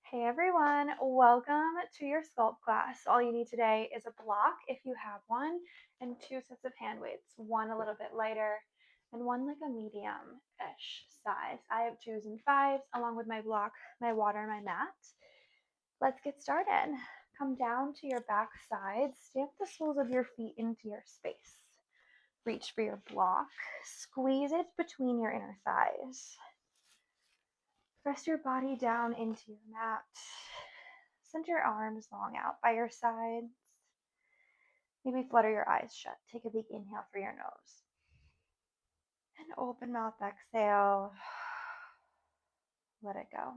Hey everyone, welcome to your sculpt class. All you need today is a block if you have one, and two sets of hand weights, one a little bit lighter and one like a medium-ish size. I have 2s and 5s along with my block, my water, and my mat. Let's get started. Come down to your back side, stamp the soles of your feet into your space. Reach for your block, squeeze it between your inner thighs. Press your body down into your mat. Send your arms long out by your sides. Maybe flutter your eyes shut. Take a big inhale through your nose. And open mouth exhale. Let it go.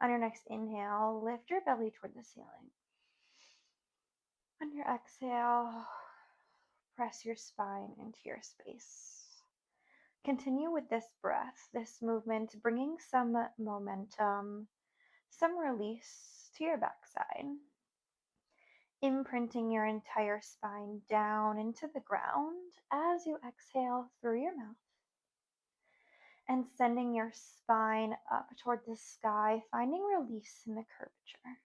On your next inhale, lift your belly toward the ceiling. On your exhale, press your spine into your space. Continue with this breath, this movement, bringing some momentum, some release to your backside. Imprinting your entire spine down into the ground as you exhale through your mouth. And sending your spine up toward the sky, finding release in the curvature.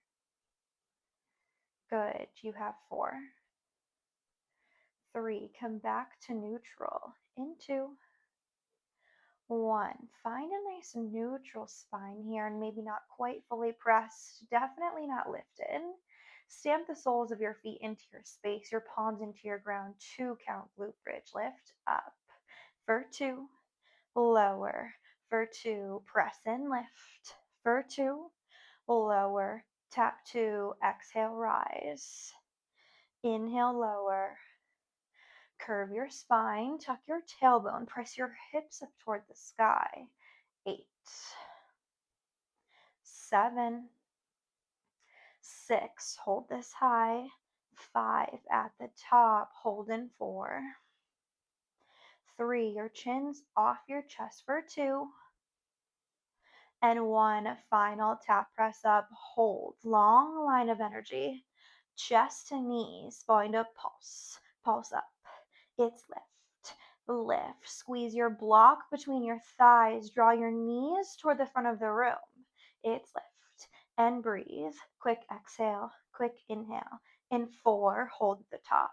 Good, you have 4. 3, come back to neutral. In 2. 1, find a nice neutral spine here and maybe not quite fully pressed, definitely not lifted. Stamp the soles of your feet into your space, your palms into your ground. 2 count glute bridge, lift up. For 2, lower. For 2, press and lift. For 2, lower. Tap 2, exhale, rise. Inhale, lower. Curve your spine, tuck your tailbone, press your hips up toward the sky. 8, 7, 6, hold this high. 5, at the top, hold in 4. 3, your chin's off your chest for 2. And 1, final tap press up, hold. Long line of energy. Chest to knees, find a pulse. Pulse up. It's lift. Lift. Squeeze your block between your thighs. Draw your knees toward the front of the room. It's lift. And breathe. Quick exhale. Quick inhale. In 4, hold at the top.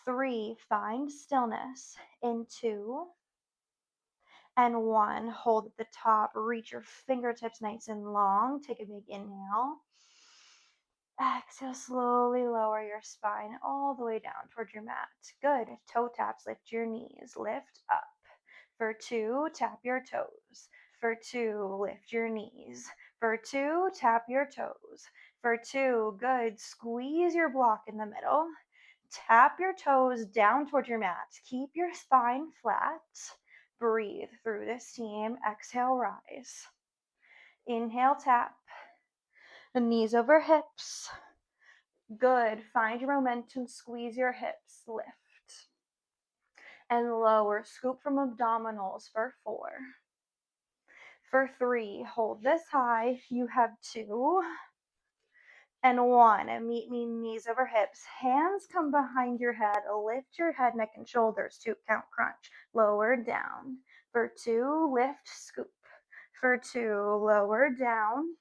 3, find stillness. In 2. And 1, hold at the top. Reach your fingertips nice and long. Take a big inhale. Exhale, slowly lower your spine all the way down towards your mat. Good. Toe taps, lift your knees. Lift up. For 2, tap your toes. For 2, lift your knees. For 2, tap your toes. For 2, good. Squeeze your block in the middle. Tap your toes down towards your mat. Keep your spine flat. Breathe through this team. Exhale, rise. Inhale, tap. The knees over hips. Good. Find your momentum. Squeeze your hips. Lift. And lower. Scoop from abdominals for 4. For 3, hold this high. You have 2. And 1, and meet me knees over hips. Hands come behind your head. Lift your head, neck, and shoulders. 2 count crunch. Lower down. For 2, lift, scoop. For 2, lower down.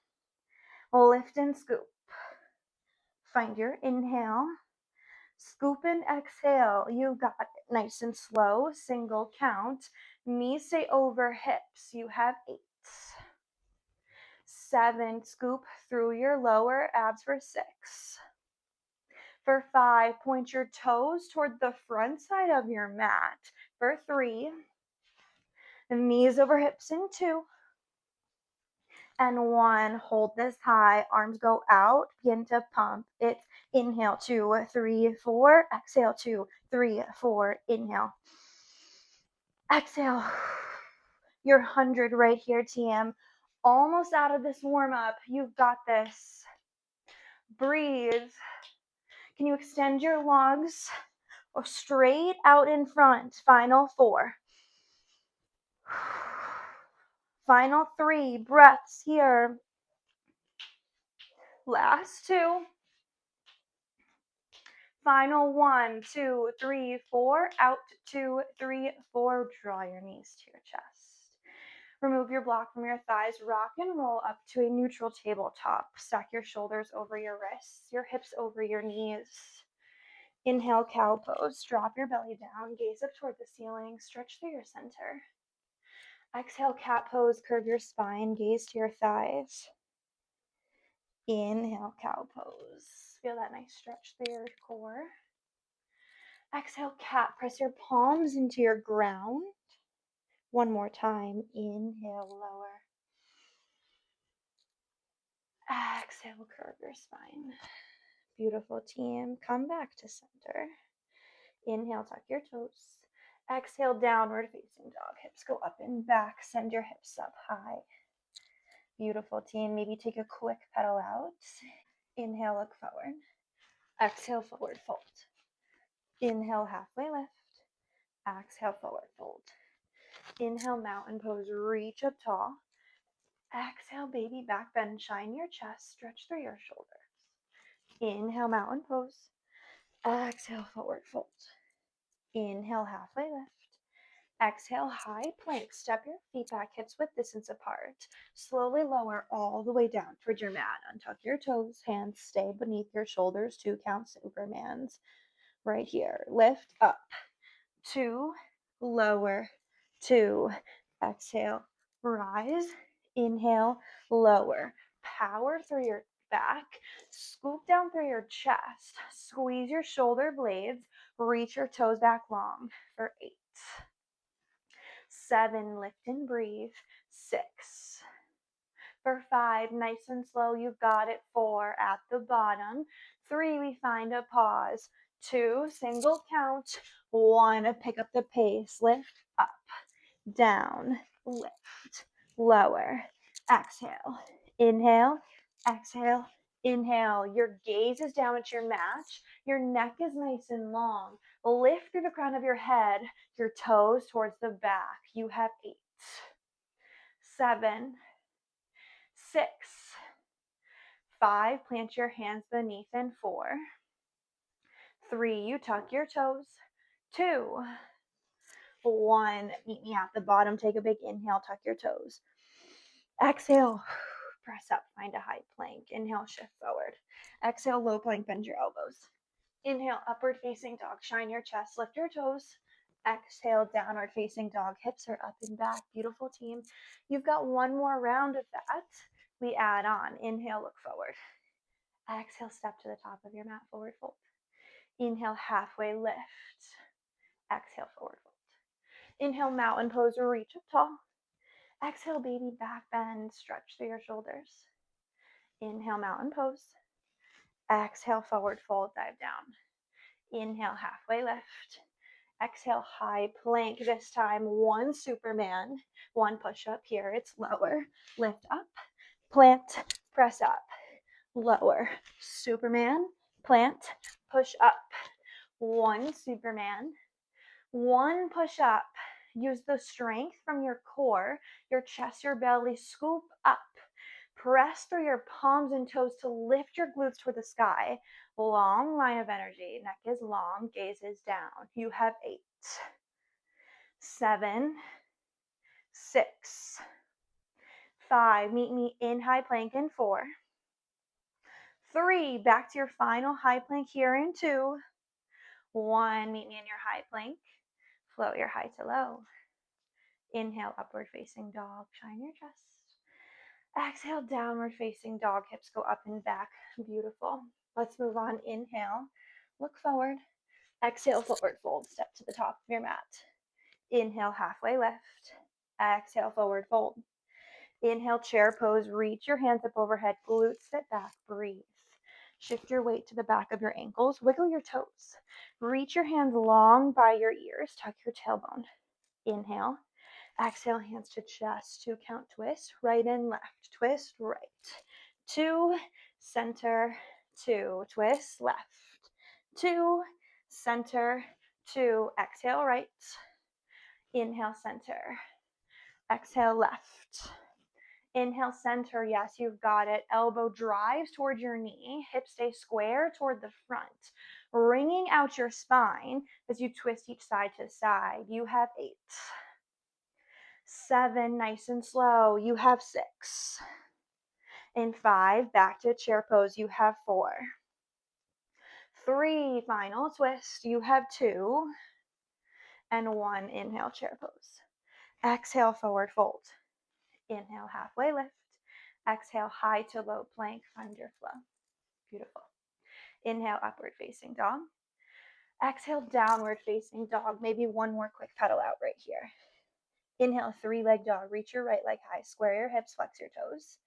Lift and scoop. Find your inhale. Scoop and exhale. You got it. Nice and slow. Single count. Knees stay over hips. You have 8. 7, scoop through your lower abs for 6. For 5, point your toes toward the front side of your mat. For 3, knees over hips in 2. And 1, hold this high. Arms go out, begin to pump. It's inhale, 2, 3, 4. Exhale, 2, 3, 4. Inhale. Exhale. You're 100 right here, TM. Almost out of this warm-up. You've got this. Breathe. Can you extend your legs straight out in front? Final 4. Final 3 breaths here. Last 2. Final 1, 2, 3, 4. Out, 2, 3, 4. Draw your knees to your chest. Remove your block from your thighs. Rock and roll up to a neutral tabletop. Stack your shoulders over your wrists, your hips over your knees. Inhale, cow pose. Drop your belly down. Gaze up toward the ceiling. Stretch through your center. Exhale, cat pose. Curve your spine. Gaze to your thighs. Inhale, cow pose. Feel that nice stretch through your core. Exhale, cat. Press your palms into your ground. One more time. Inhale, lower. Exhale, curve your spine. Beautiful, team. Come back to center. Inhale, tuck your toes. Exhale, downward facing dog. Hips go up and back. Send your hips up high. Beautiful, team. Maybe take a quick pedal out. Inhale, look forward. Exhale, forward fold. Inhale, halfway lift. Exhale, forward fold. Inhale, mountain pose. Reach up tall. Exhale, baby back bend. Shine your chest. Stretch through your shoulders. Inhale, mountain pose. Exhale, forward fold. Inhale, halfway lift. Exhale, high plank. Step your feet back, hips width distance apart. Slowly lower all the way down towards your mat. Untuck your toes. Hands stay beneath your shoulders. 2 count Supermans. Right here. Lift up. 2. Lower. 2. Exhale. Rise. Inhale. Lower. Power through your back. Scoop down through your chest. Squeeze your shoulder blades. Reach your toes back long for 8. 7, lift and breathe. 6. For 5, nice and slow, you've got it. 4, at the bottom. 3, we find a pause. 2, single count. 1, pick up the pace. Lift up, down, lift, lower. Exhale, inhale, exhale, inhale. Your gaze is down at your mat. Your neck is nice and long. Lift through the crown of your head, your toes towards the back. You have 8, 7, 6, 5, plant your hands beneath, and 4, 3, you tuck your toes, 2, 1, meet me at the bottom. Take a big inhale, tuck your toes. Exhale, press up, find a high plank. Inhale, shift forward. Exhale, low plank, bend your elbows. Inhale, upward facing dog. Shine your chest, lift your toes. Exhale, downward facing dog. Hips are up and back. Beautiful, team. You've got one more round of that. We add on. Inhale, look forward. Exhale, step to the top of your mat, forward fold. Inhale, halfway lift. Exhale, forward fold. Inhale, mountain pose, reach up tall. Exhale, baby back bend, stretch through your shoulders. Inhale, mountain pose. Exhale, forward fold, dive down. Inhale, halfway lift. Exhale, high plank. This time, 1 Superman, 1 push-up. Here, it's lower. Lift up, plant, press up. Lower, Superman, plant, push up. 1 Superman, 1 push up. Use the strength from your core, your chest, your belly. Scoop up. Press through your palms and toes to lift your glutes toward the sky. Long line of energy. Neck is long, gaze is down. You have 8, 7, 6, 5. Meet me in high plank in 4. 3, back to your final high plank here in 2. 1, meet me in your high plank. Float your high to low. Inhale, upward facing dog. Shine your chest. Exhale, downward facing dog. Hips go up and back. Beautiful. Let's move on. Inhale, look forward. Exhale, forward fold. Step to the top of your mat. Inhale, halfway lift. Exhale, forward fold. Inhale, chair pose. Reach your hands up overhead. Glutes sit back. Breathe. Shift your weight to the back of your ankles. Wiggle your toes. Reach your hands long by your ears. Tuck your tailbone. Inhale. Exhale, hands to chest. 2 count twist. Right and left. Twist right. 2, center. 2, twist left. 2, center. 2, exhale right. Inhale, center. Exhale, left. Inhale, center. Yes, you've got it. Elbow drives toward your knee. Hips stay square toward the front. Wringing out your spine as you twist each side to side. You have 8, 7, nice and slow, you have 6. In 5, back to chair pose, you have 4. 3, final twist, you have 2. And 1, inhale, chair pose. Exhale, forward fold. Inhale, halfway lift. Exhale, high to low plank, find your flow. Beautiful. Inhale, upward facing dog. Exhale, downward facing dog. Maybe one more quick pedal out right here. Inhale, 3-leg dog. Reach your right leg high. Square your hips, flex your toes.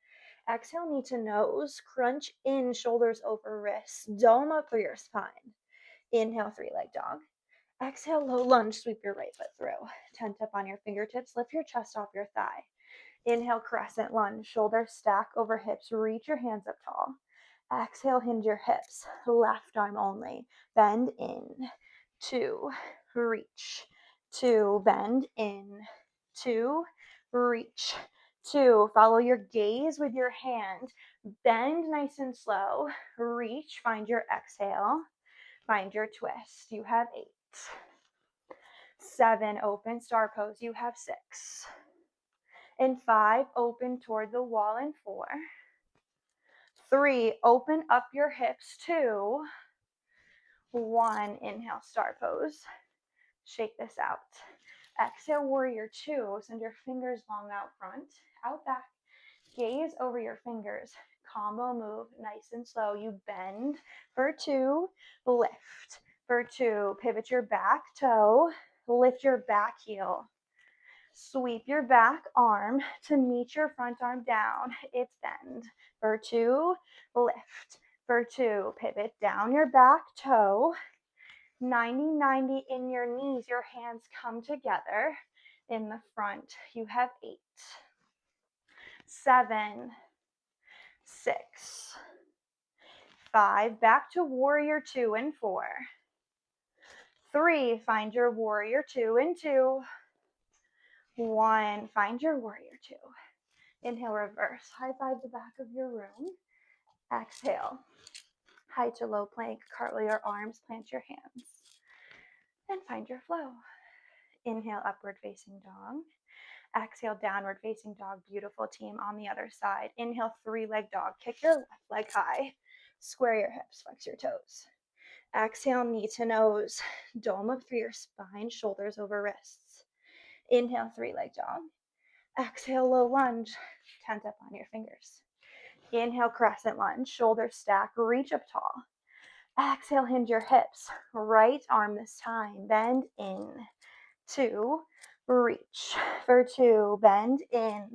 Exhale, knee to nose. Crunch in, shoulders over wrists. Dome up through your spine. Inhale, 3-leg dog. Exhale, low lunge. Sweep your right foot through. Tent up on your fingertips. Lift your chest off your thigh. Inhale, crescent lunge. Shoulders stack over hips. Reach your hands up tall. Exhale, hinge your hips. Left arm only. Bend in. 2, reach. 2, bend in. 2, reach. 2, follow your gaze with your hand. Bend nice and slow. Reach, find your exhale. Find your twist. You have 8. 7, open star pose. You have 6. In 5, open toward the wall. In 4. 3, open up your hips. 2, 1, inhale, star pose. Shake this out. Exhale, warrior 2. Send your fingers long out front, out back. Gaze over your fingers. Combo move, nice and slow. You bend for 2, lift for 2. Pivot your back toe, lift your back heel. Sweep your back arm to meet your front arm down. It's bend for 2, lift for 2. Pivot down your back toe. 90-90 in your knees. Your hands come together in the front. You have 8. 7, 6, 5. Back to warrior 2 and 4. 3, find your warrior 2 and 2. 1, find your warrior 2. Inhale, reverse. High five the back of your room. Exhale. High to low plank. Cartwheel your arms, plant your hands. And find your flow. Inhale, upward facing dog. Exhale, downward facing dog. Beautiful, team. On the other side. Inhale, 3-leg dog. Kick your left leg high. Square your hips, flex your toes. Exhale, knee to nose. Dome up through your spine, shoulders over wrists. Inhale, 3-leg dog. Exhale, low lunge. Tent up on your fingers. Inhale, crescent lunge. Shoulders stack. Reach up tall. Exhale, hinge your hips. Right arm this time. Bend in. 2, reach. For 2, bend in.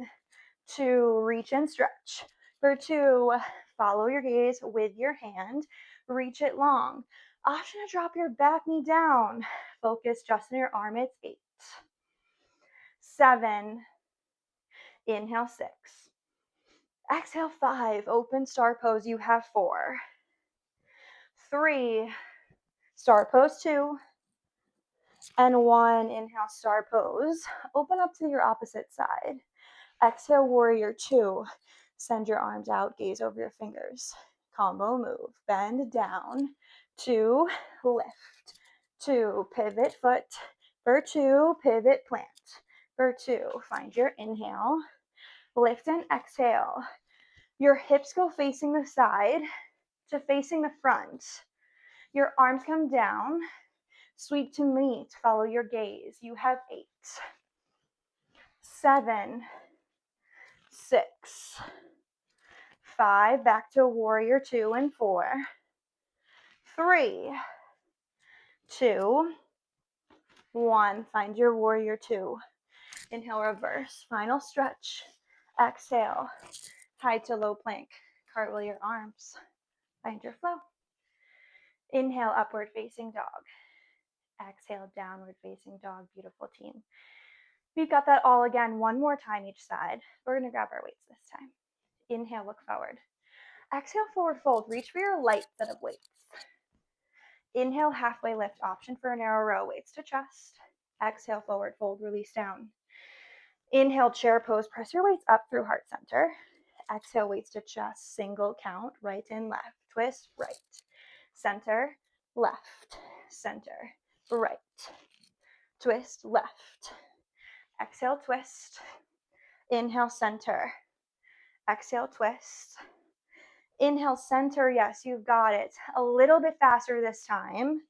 2, reach and stretch. For 2, follow your gaze with your hand. Reach it long. Option to drop your back knee down. Focus just in your arm. It's 8. 7, inhale 6. Exhale 5, open star pose. You have 4. 3, star pose 2. And 1, inhale, star pose. Open up to your opposite side. Exhale, warrior 2. Send your arms out, gaze over your fingers. Combo move. Bend down. 2, lift. 2, pivot foot. For 2, pivot plant. For 2, find your inhale. Lift and exhale. Your hips go facing the side to facing the front. Your arms come down. Sweep to meet. Follow your gaze. You have 8. 7, 6, 5. Back to warrior 2 and 4. 3, 2, 1. Find your warrior 2. Inhale, reverse. Final stretch. Exhale. High to low plank. Cartwheel your arms. Find your flow. Inhale, upward facing dog. Exhale, downward facing dog. Beautiful, team. We've got that all again one more time each side. We're going to grab our weights this time. Inhale, look forward. Exhale, forward fold. Reach for your light set of weights. Inhale, halfway lift. Option for a narrow row. Weights to chest. Exhale, forward fold. Release down. Inhale, chair pose. Press your weights up through heart center. Exhale, weights to chest. Single count. Right and left. Twist. Right. Center. Left. Center. Right. Twist. Left. Exhale, twist. Inhale, center. Exhale, twist. Inhale, center. Yes, you've got it. A little bit faster this time.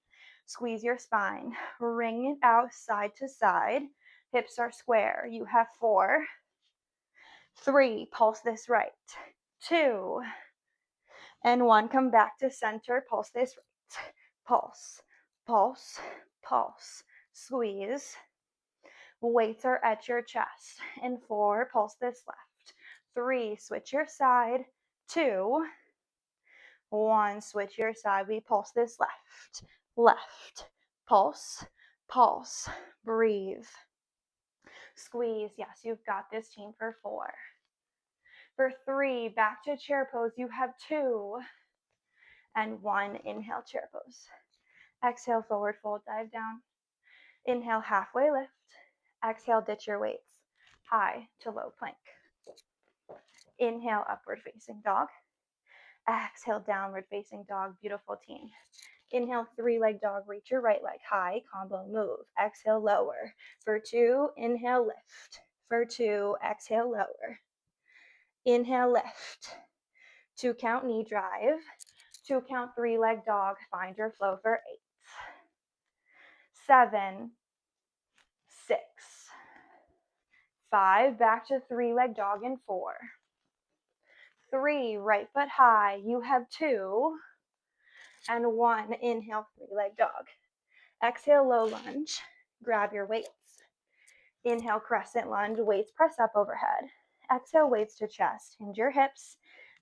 Squeeze your spine. Ring it out side to side. Hips are square. You have 4, 3. Pulse this right. 2 and 1. Come back to center. Pulse this right. Pulse, pulse, pulse. Squeeze. Weights are at your chest. In 4, pulse this left. 3, switch your side. 2, 1, switch your side. We pulse this left, left. Pulse, pulse. Breathe. Squeeze. Yes, you've got this, team, for 4. For 3, back to chair pose. You have 2 and 1. Inhale, chair pose. Exhale, forward fold, dive down. Inhale, halfway lift. Exhale, ditch your weights. High to low plank. Inhale, upward facing dog. Exhale, downward facing dog. Beautiful, team. Inhale, 3-leg dog. Reach your right leg high. Combo move. Exhale, lower. For 2, inhale, lift. For 2, exhale, lower. Inhale, lift. 2 count knee drive. 2 count 3-leg dog. Find your flow for 8, 7, 6, 5. Back to 3-leg dog in 4, 3. Right foot high. You have 2 and 1. Inhale, 3-leg dog. Exhale, low lunge. Grab your weights. Inhale, crescent lunge. Weights press up overhead. Exhale, weights to chest. Hinge your hips.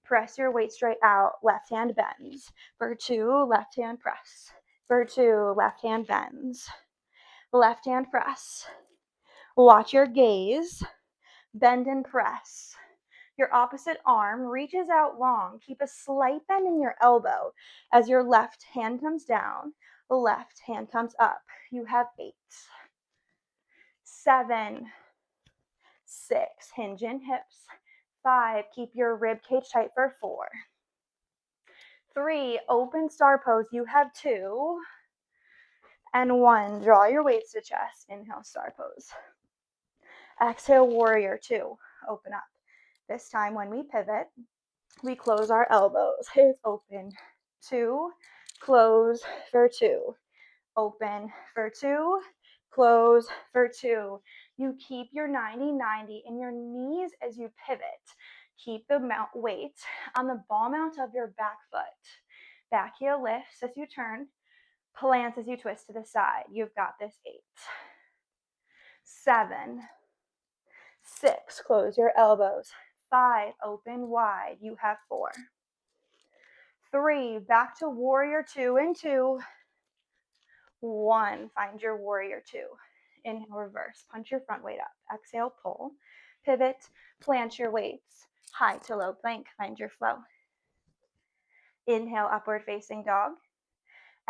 Press your weight straight out. Left hand bends. For 2, left hand press. For 2, left hand bends. Left hand press. Watch your gaze. Bend and press. Your opposite arm reaches out long. Keep a slight bend in your elbow as your left hand comes down. The left hand comes up. You have 8, 7, 6. Hinge in hips. 5. Keep your rib cage tight for 4, 3. Open star pose. You have 2 and 1. Draw your weights to chest. Inhale, star pose. Exhale, warrior 2. Open up. This time when we pivot, we close our elbows. Hips open. 2, close for 2. Open for 2, close for 2. You keep your 90-90 in your knees as you pivot. Keep the weight on the ball mount of your back foot. Back heel lifts as you turn. Plants as you twist to the side. You've got this. 8, 7, 6. Close your elbows. 5. Open wide. You have 4, 3. Back to warrior 2 and 2. 1. Find your warrior 2. Inhale, reverse. Punch your front weight up. Exhale, pull. Pivot. Plant your weights. High to low plank. Find your flow. Inhale, upward facing dog.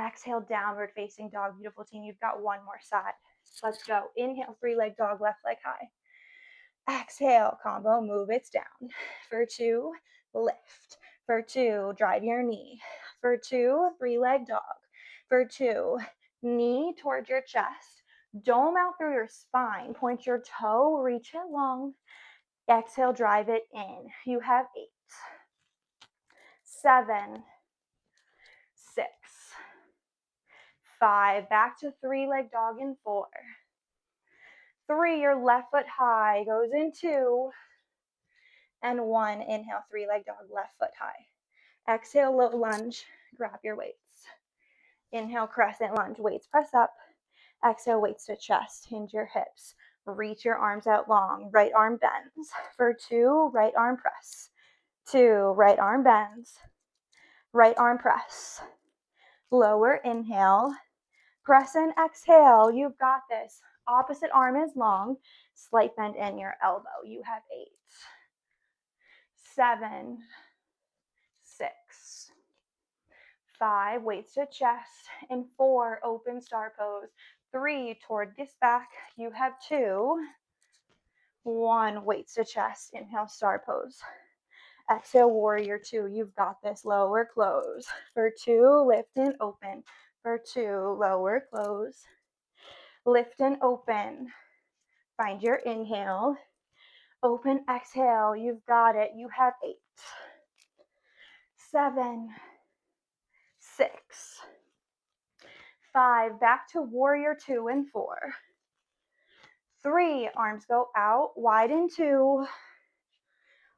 Exhale, downward facing dog. Beautiful, team. You've got 1 more side. Let's go. Inhale, 3-leg dog, left leg high. Exhale, combo, move it down. For 2, lift. For 2, drive your knee. For 2, 3-leg dog. For 2, knee towards your chest. Dome out through your spine. Point your toe, reach it long. Exhale, drive it in. You have 8, 7, 6, 5. Back to 3-leg dog in 4, 3. Your left foot high goes in 2 and 1. Inhale, 3-leg dog, left foot high. Exhale, low lunge. Grab your weights. Inhale, crescent lunge. Weights press up. Exhale, weights to chest. Hinge your hips. Reach your arms out long. Right arm bends. For 2, right arm press. 2, right arm bends. Right arm press. Lower inhale. Press and exhale. You've got this. Opposite arm is long. Slight bend in your elbow. You have 8, 7, 6, 5. Weights to chest. And 4, open star pose. 3, toward this back. You have 2, 1. Weights to chest. Inhale, star pose. Exhale, warrior 2. You've got this. Lower, close. For 2, lift and open. For 2, lower, close. Lift and open. Find your inhale. Open exhale. You've got it. You have 8, 7, 6, 5. Back to warrior 2 and 4. 3. Arms go out, widen 2.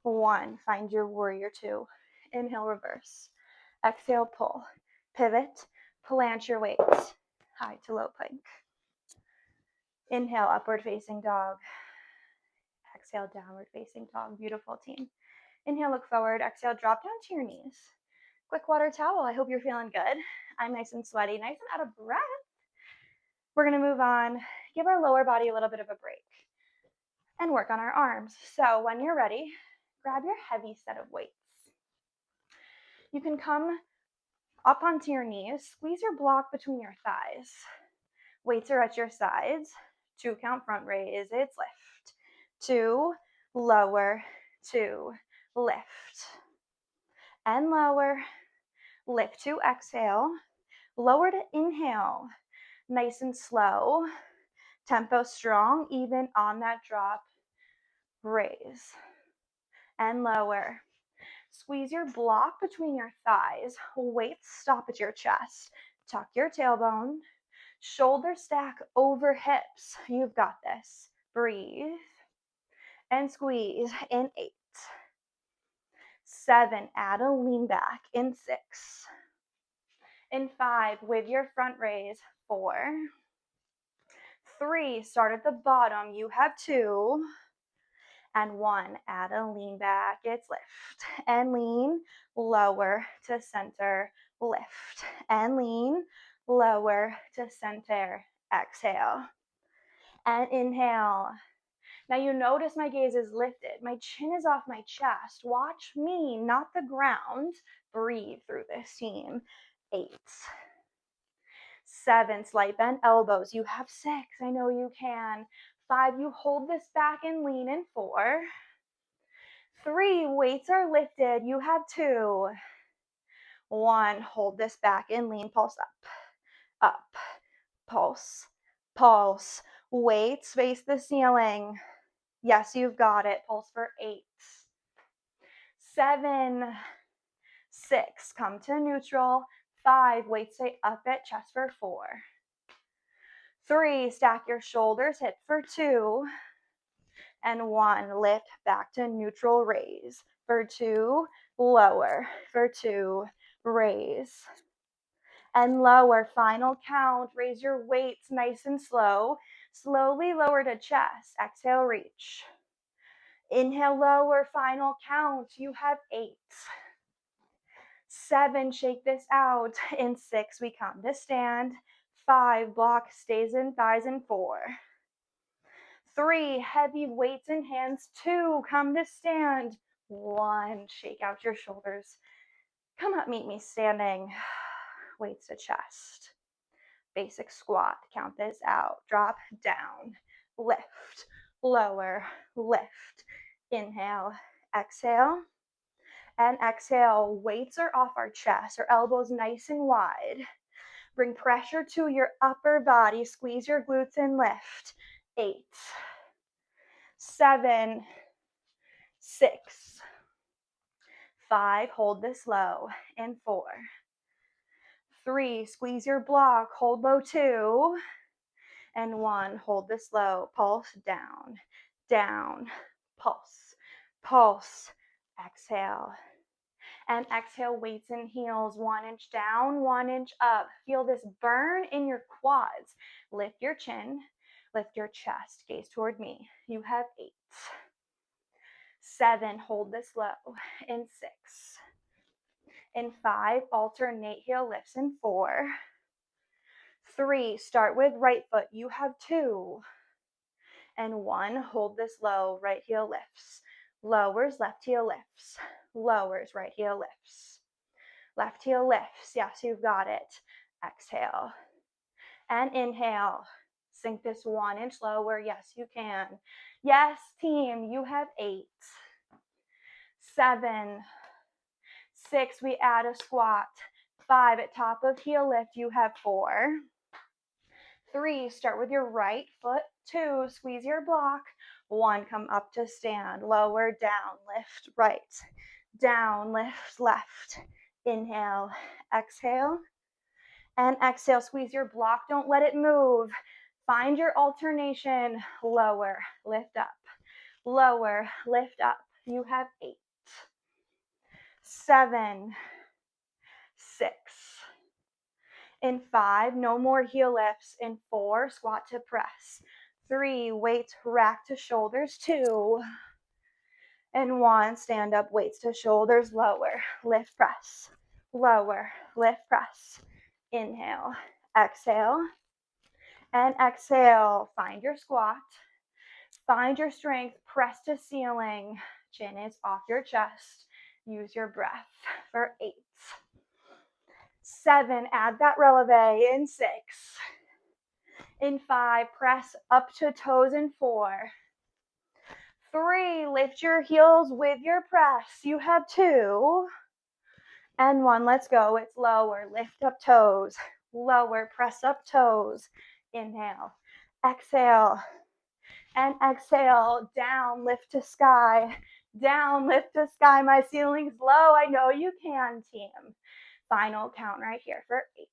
1. Find your warrior 2. Inhale, reverse. Exhale, pull. Pivot, plant your weights. High to low plank. Inhale, upward facing dog. Exhale, downward facing dog. Beautiful, team. Inhale, look forward. Exhale, drop down to your knees. Quick water towel. I hope you're feeling good. I'm nice and sweaty, nice and out of breath. We're going to move on. Give our lower body a little bit of a break and work on our arms. So when you're ready, grab your heavy set of weights. You can come up onto your knees, squeeze your block between your thighs. Weights are at your sides. 2 count front raise, it's lift. 2, lower, 2, lift. And lower, lift to exhale, lower to inhale. Nice and slow, tempo strong, even on that drop. Raise and lower. Squeeze your block between your thighs. Weights stop at your chest. Tuck your tailbone. Shoulder stack over hips. You've got this. Breathe and squeeze in 8, 7. Add a lean back in 6. In 5, with your front raise. 4, 3. Start at the bottom. You have 2. And 1, add a lean back, it's lift and lean, lower to center, lift and lean, lower to center, exhale and inhale. Now you notice my gaze is lifted, my chin is off my chest. Watch me, not the ground. Breathe through this, team. 8, 7, slight bend elbows. You have 6, I know you can. 5, you hold this back and lean in. 4, 3, weights are lifted. You have 2. 1, hold this back and lean, pulse up, pulse, pulse. Weights face the ceiling. Yes, you've got it. Pulse for 8, 7, 6, come to neutral. 5, weights stay up at chest for 4. 3, stack your shoulders, hip for 2. And 1, lift back to neutral, raise. For 2, lower. For 2, raise. And lower, final count. Raise your weights nice and slow. Slowly lower to chest. Exhale, reach. Inhale, lower, final count. You have 8, 7, shake this out. In 6, we come to stand. 5, block stays in thighs in 4. 3, heavy weights in hands. 2, come to stand. 1, shake out your shoulders. Come up, meet me standing. Weights to chest. Basic squat. Count this out. Drop down. Lift. Lower. Lift. Inhale. Exhale. And exhale. Weights are off our chest. Our elbows nice and wide. Bring pressure to your upper body. Squeeze your glutes and lift. 8, 7, 6, 5, hold this low, and 4, 3, squeeze your block, hold low, 2, and 1, hold this low, pulse down, down, pulse, pulse, exhale, and exhale, weights and heels, 1 inch down, 1 inch up. Feel this burn in your quads. Lift your chin, lift your chest, gaze toward me. You have 8, 7, hold this low. In 6, in 5, alternate heel lifts. In 4, 3, start with right foot. You have 2, and 1, hold this low. Right heel lifts, lowers, left heel lifts, lowers, right heel lifts, left heel lifts. Yes, you've got it. Exhale and inhale. Sink this 1 inch lower. Yes, you can. Yes, team, you have 8, 7, 6, we add a squat. 5, at top of heel lift, you have 4. 3, start with your right foot. 2, squeeze your block. 1, come up to stand. Lower, down, lift, right. Down, lift, left. Inhale, exhale. And exhale, squeeze your block. Don't let it move. Find your alternation. Lower, lift up. Lower, lift up. You have 8, 7, 6. In 5, no more heel lifts. In 4, squat to press. 3, weights rack to shoulders. 2, and 1, stand up, weights to shoulders. Lower, lift, press. Lower, lift, press. Inhale, exhale, and exhale. Find your squat. Find your strength. Press to ceiling. Chin is off your chest. Use your breath for 8, 7, add that releve. In 6, in 5, press up to toes. In 4, 3, lift your heels with your press. You have 2, and 1, let's go. It's lower, lift up toes. Lower, press up toes. Inhale, exhale, and exhale. Down, lift to sky. Down, lift to sky. My ceiling's low. I know you can, team. Final count right here for 8,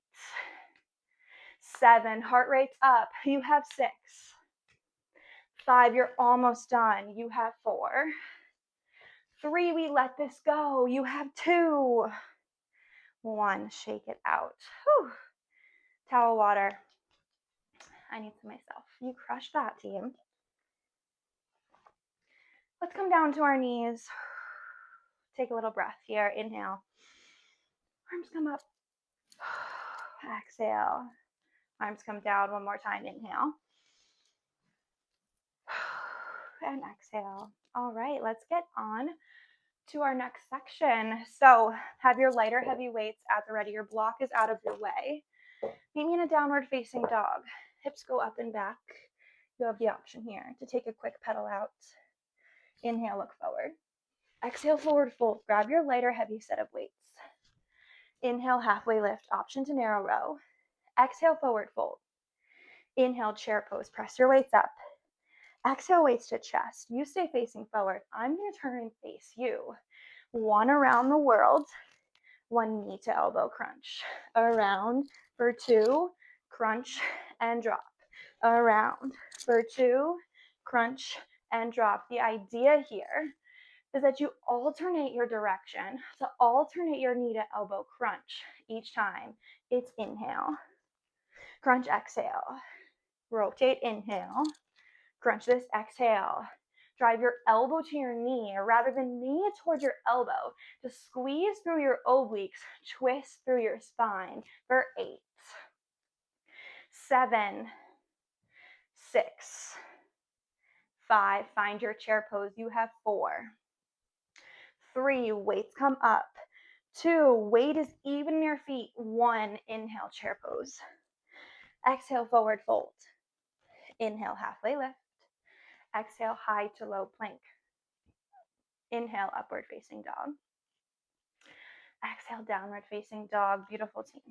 7, heart rate's up. You have 6, 5, you're almost done. You have 4, 3, we let this go. You have 2, 1, shake it out. Whew. Towel water. I need some myself. You crushed that, team. Let's come down to our knees. Take a little breath here. Inhale. Arms come up. Exhale. Arms come down one more time. Inhale. And exhale. All right, let's get on to our next section. So have your lighter heavy weights at the ready. Your block is out of your way. Meet me in a downward facing dog. Hips go up and back. You have the option here to take a quick pedal out. Inhale, look forward. Exhale, forward fold. Grab your lighter heavy set of weights. Inhale, halfway lift, option to narrow row. Exhale, forward fold. Inhale, chair pose. Press your weights up. Exhale, weights to chest. You stay facing forward. I'm going to turn and face you. 1 around the world. 1 knee to elbow crunch. Around for 2, crunch and drop. Around for 2, crunch and drop. The idea here is that you alternate your direction to alternate your knee to elbow crunch each time. It's inhale, crunch, exhale, rotate, inhale, crunch this, exhale. Drive your elbow to your knee rather than knee towards your elbow. Just squeeze through your obliques, twist through your spine for 8, 7, 6, 5. Find your chair pose. You have 4, 3, weights come up. 2, weight is even in your feet. 1, inhale, chair pose. Exhale, forward fold. Inhale, halfway lift. Exhale, high to low plank. Inhale, upward facing dog. Exhale, downward facing dog. Beautiful, team.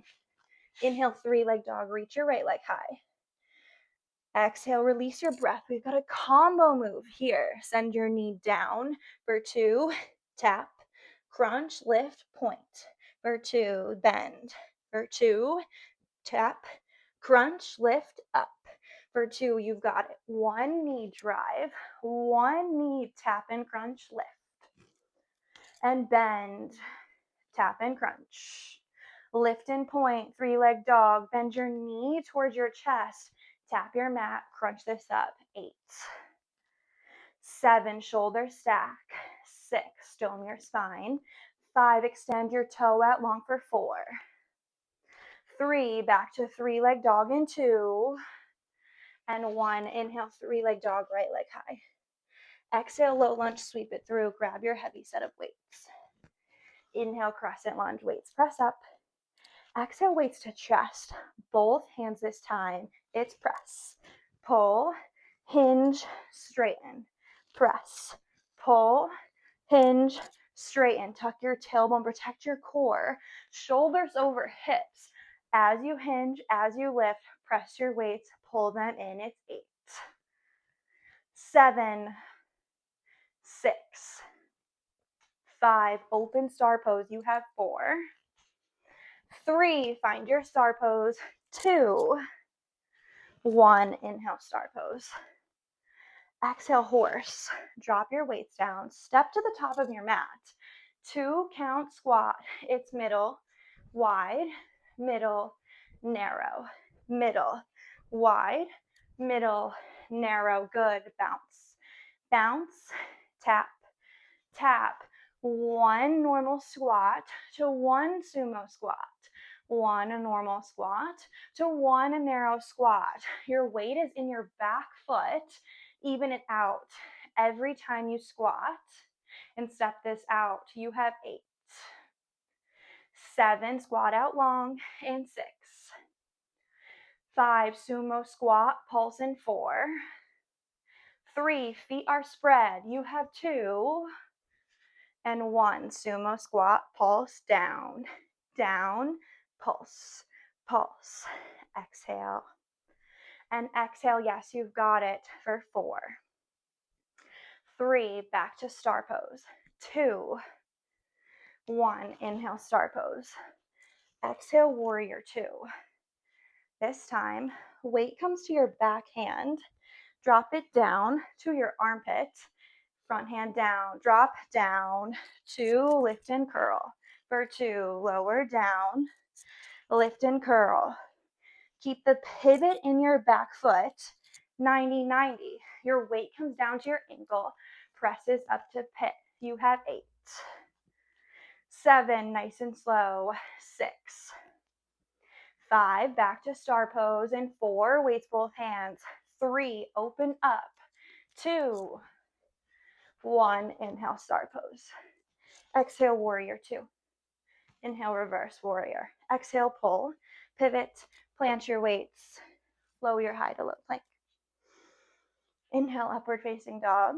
Inhale, 3-leg dog. Reach your right leg high. Exhale, release your breath. We've got a combo move here. Send your knee down for 2, tap, crunch, lift, point. For 2, bend. For 2, tap, crunch, lift, up. For 2, you've got it. 1 knee drive, 1 knee tap and crunch, lift. And bend, tap and crunch. Lift and point, 3-leg dog. Bend your knee towards your chest. Tap your mat, crunch this up. 8, 7, shoulder stack. 6, dome your spine. 5, extend your toe out long for 4. 3, back to 3-leg dog in 2. And 1, inhale, 3-leg dog, right leg high. Exhale, low lunge, sweep it through. Grab your heavy set of weights. Inhale, crescent lunge, weights press up. Exhale, weights to chest. Both hands this time. It's press. Pull, hinge, straighten. Press, pull, hinge, straighten. Tuck your tailbone, protect your core. Shoulders over hips. As you hinge, as you lift, press your weights, pull them in. It's 8, 7, 6, 5, open star pose. You have 4, 3, find your star pose. 2, 1, inhale, star pose. Exhale, horse. Drop your weights down. Step to the top of your mat. 2 count squat. It's middle, wide, middle, narrow, middle, wide, middle, narrow. Good. Bounce, bounce, tap, tap. 1 normal squat to 1 sumo squat. 1 normal squat to 1 narrow squat. Your weight is in your back foot. Even it out every time you squat and step this out. You have 8, 7, squat out long, and 6, 5, sumo squat, pulse in 4, 3, feet are spread. You have 2, and 1, sumo squat, pulse down, down, pulse, pulse. Exhale. And exhale, yes, you've got it for 4, 3, back to star pose. 2, 1, inhale, star pose. Exhale, warrior 2. This time, weight comes to your back hand. Drop it down to your armpit. Front hand down, drop down. 2, lift and curl. For 2, lower down, lift and curl. Keep the pivot in your back foot, 90-90. Your weight comes down to your ankle, presses up to pit. You have 8, 7, nice and slow, 6, 5, back to star pose, and 4, weights both hands, 3, open up, 2, 1, inhale, star pose. Exhale, warrior 2. Inhale, reverse warrior. Exhale, pull, pivot, plant your weights, lower your high to low plank. Inhale, upward facing dog.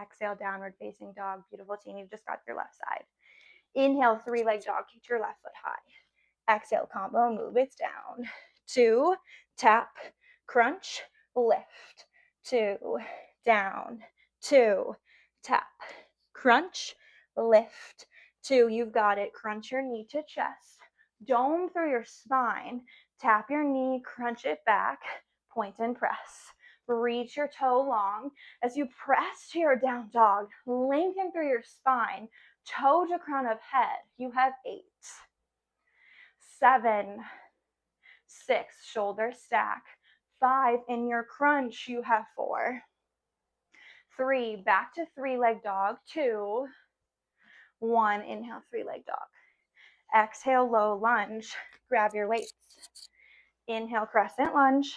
Exhale, downward facing dog. Beautiful team, you've just got your left side. Inhale, 3-leg dog, keep your left foot high. Exhale, combo, move it down. 2, tap, crunch, lift. 2, down. 2, tap, crunch, lift. 2, you've got it. Crunch your knee to chest. Dome through your spine. Tap your knee, crunch it back, point and press. Reach your toe long. As you press to your down dog, lengthen through your spine, toe to crown of head. You have 8, 7, 6, shoulder stack. 5, in your crunch, you have 4, 3, back to 3-leg dog. 2, 1, inhale, 3-leg dog. Exhale, low lunge. Grab your weights. Inhale, crescent lunge.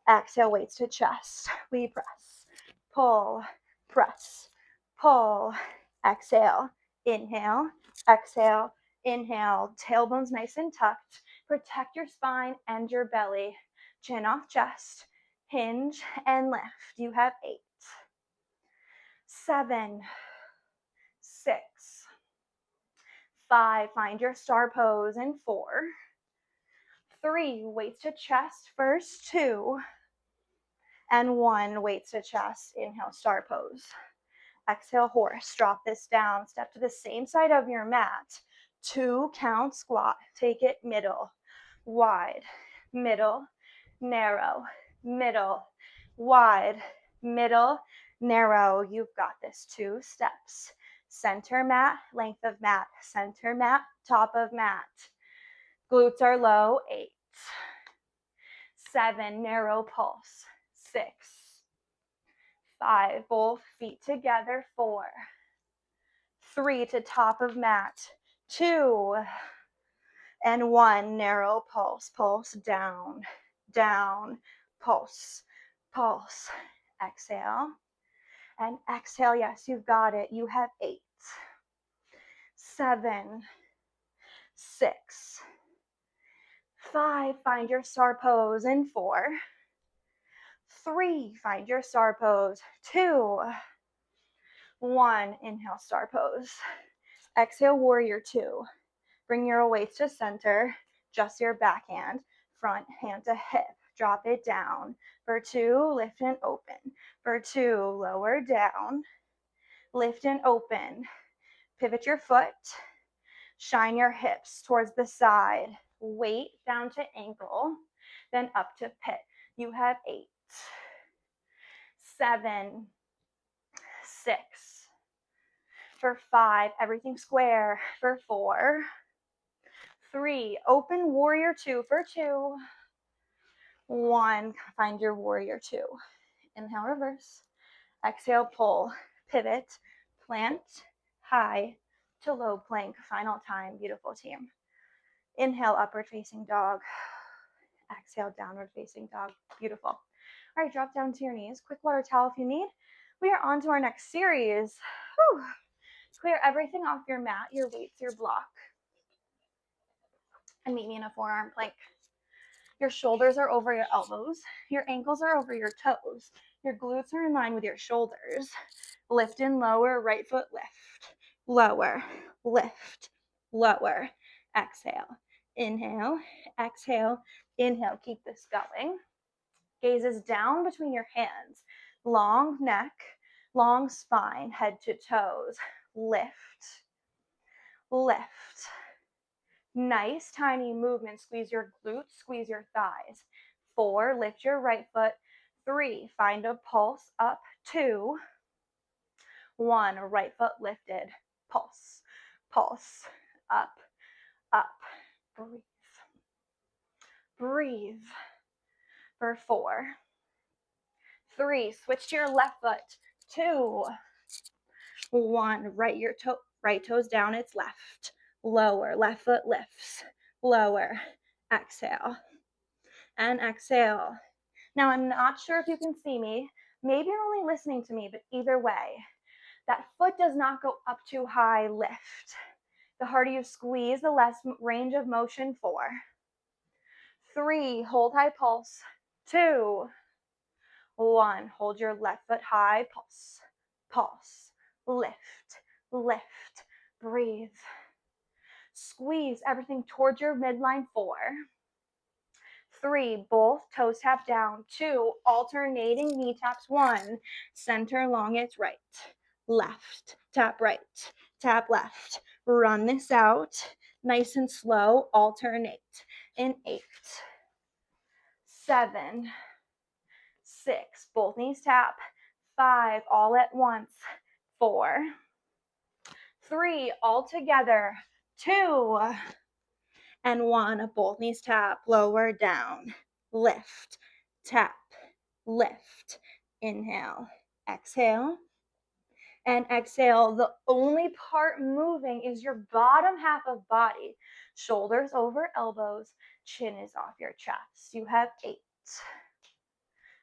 Exhale, weights to chest. We press, pull, press, pull. Exhale, inhale, exhale, inhale. Tailbones nice and tucked. Protect your spine and your belly. Chin off chest, hinge and lift. You have 8, 7, 6, 5, find your star pose, and 4, 3, weights to chest first. 2, and 1, weights to chest. Inhale, star pose. Exhale, horse. Drop this down. Step to the same side of your mat. 2, count squat. Take it middle, wide, middle, narrow, middle, wide, middle, narrow. You've got this. 2 steps. Center mat, length of mat, center mat, top of mat. Glutes are low. 8, 7, narrow pulse. 6, 5, both feet together. 4, 3, to top of mat. 2, and 1, narrow pulse. Pulse down, down, pulse, pulse. Exhale, and exhale. Yes, you've got it. You have 8, 7, 6, 5, find your star pose, and 4, 3, find your star pose. 2, 1, inhale, star pose. Exhale, warrior 2. Bring your weights to center, just your backhand, front hand to hip. drop it down. For 2, lift and open. For 2, lower down, lift and open. Pivot your foot, shine your hips towards the side, weight down to ankle, then up to pit. You have 8, 7, 6. For 5, everything square. For 4, 3, open warrior 2 for 2. 1, find your warrior 2. Inhale, reverse. Exhale, pull, pivot, plant, high to low plank. Final time, beautiful team. Inhale, upward facing dog. Exhale, downward facing dog. Beautiful. All right, drop down to your knees. Quick water towel if you need. We are on to our next series. Whew. Clear everything off your mat, your weights, your block. And meet me in a forearm plank. Your shoulders are over your elbows. Your ankles are over your toes. Your glutes are in line with your shoulders. Lift and lower, right foot lift. Lower, lift, lower. Exhale, inhale, exhale, inhale. Keep this going. Gazes down between your hands. Long neck, long spine, head to toes. Lift, lift. Nice tiny movement. Squeeze your glutes, squeeze your thighs. 4, lift your right foot. 3, find a pulse up. 2, 1, right foot lifted. Pulse, pulse, up, up. Breathe, breathe. For 4, 3, switch to your left foot. 2, 1, right toes down, it's left. Lower, left foot lifts. Lower, exhale. And exhale. Now, I'm not sure if you can see me. Maybe you're only listening to me, but either way, that foot does not go up too high, lift. The harder you squeeze, the less range of motion. 4, 3, hold high pulse. 2, 1, hold your left foot high, pulse, pulse, lift, lift, breathe. Squeeze everything towards your midline. 4, 3, both toes tap down. 2, alternating knee taps. 1, center long, it's right. Left, tap right, tap left. Run this out, nice and slow, alternate. In 8, 7, 6, both knees tap. 5, all at once. 4, 3, all together. 2, and 1, both knees tap, lower down, lift, tap, lift, inhale, exhale, and exhale. The only part moving is your bottom half of body. Shoulders over elbows, chin is off your chest. You have 8,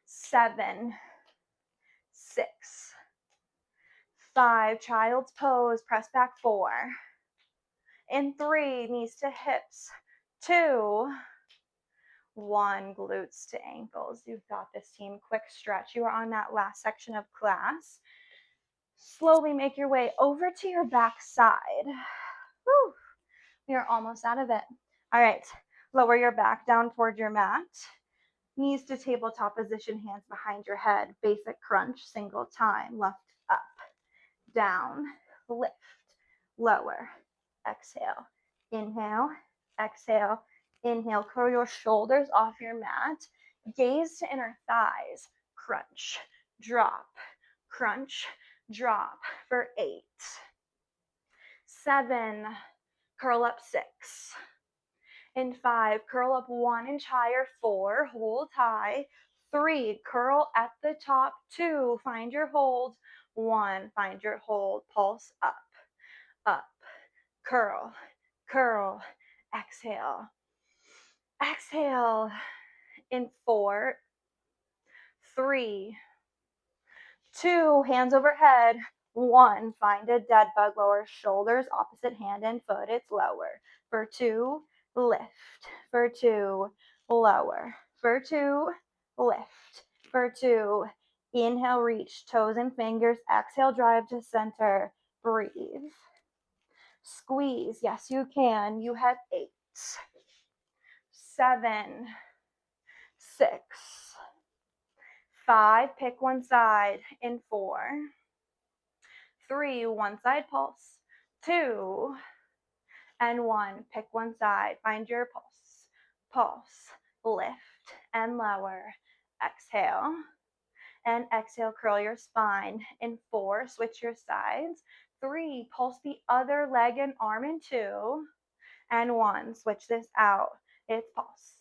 7, 6, 5, child's pose, press back. 4, in 3, knees to hips. 2, 1, glutes to ankles. You've got this, team. Quick stretch. You are on that last section of class. Slowly make your way over to your back side. Whew. We are almost out of it. All right, lower your back down toward your mat. Knees to tabletop position, hands behind your head. Basic crunch, single time. Left up, down, lift, lower, exhale. Inhale, exhale, inhale. Curl your shoulders off your mat. Gaze to inner thighs. Crunch, drop, crunch, drop. For 8, 7, curl up. 6, in 5, curl up 1 inch higher. 4, hold high. 3, curl at the top. 2, find your hold. 1, find your hold. Pulse up, up, curl, curl, exhale, exhale. In 4, 3, 2, hands overhead. 1, find a dead bug, lower shoulders, opposite hand and foot, it's lower. For 2, lift. For 2, lower. For 2, lift. For 2, inhale, reach, toes and fingers. Exhale, drive to center. Breathe. Squeeze. Yes, you can. You have 8, 7, 6, 5, pick one side in 4, 3, one side pulse, 2, and 1, pick one side, find your pulse, pulse, lift and lower, exhale, and exhale, curl your spine. In 4, switch your sides, 3, pulse the other leg and arm in 2, and 1, switch this out, it's pulse,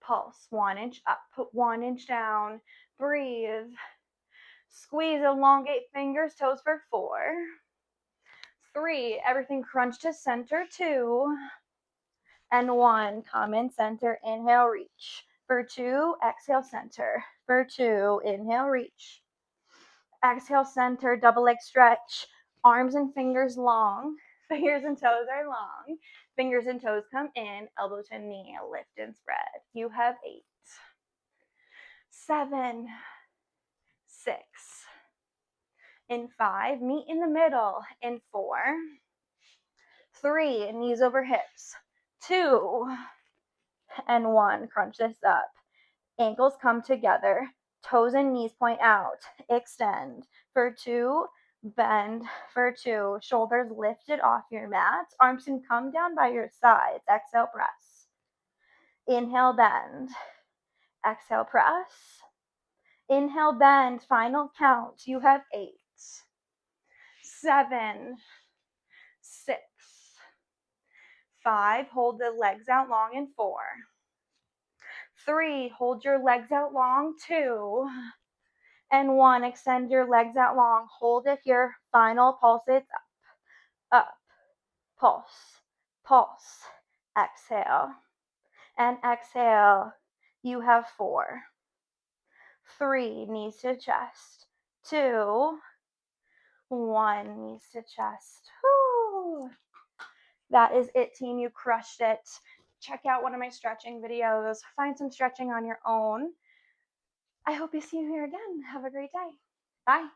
pulse, 1 inch up, put 1 inch down, breathe, squeeze, elongate fingers, toes for 4, 3, everything crunch to center, 2, and 1, come in center, inhale, reach, for 2, exhale, center, for 2, inhale, reach, exhale, center, double leg stretch, arms and fingers long, fingers and toes are long, fingers and toes come in, elbow to knee, lift and spread. You have 8, 7, 6, in 5, meet in the middle, in 4, 3, knees over hips, 2, and 1, crunch this up, ankles come together, toes and knees point out, extend, for 2, bend, for 2, shoulders lifted off your mat, arms can come down by your sides, exhale, press, inhale, bend, exhale, press, inhale, bend, final count, you have 8, 7, 6, 5, hold the legs out long in 4, 3, hold your legs out long, 2, and 1, extend your legs out long, hold it here, final pulse, it's up, pulse, pulse, exhale, and exhale, you have 4, 3, knees to chest, 2, 1, knees to chest. Whew. That is it, team. You crushed it. Check out one of my stretching videos. Find some stretching on your own. I hope you see you here again. Have a great day. Bye.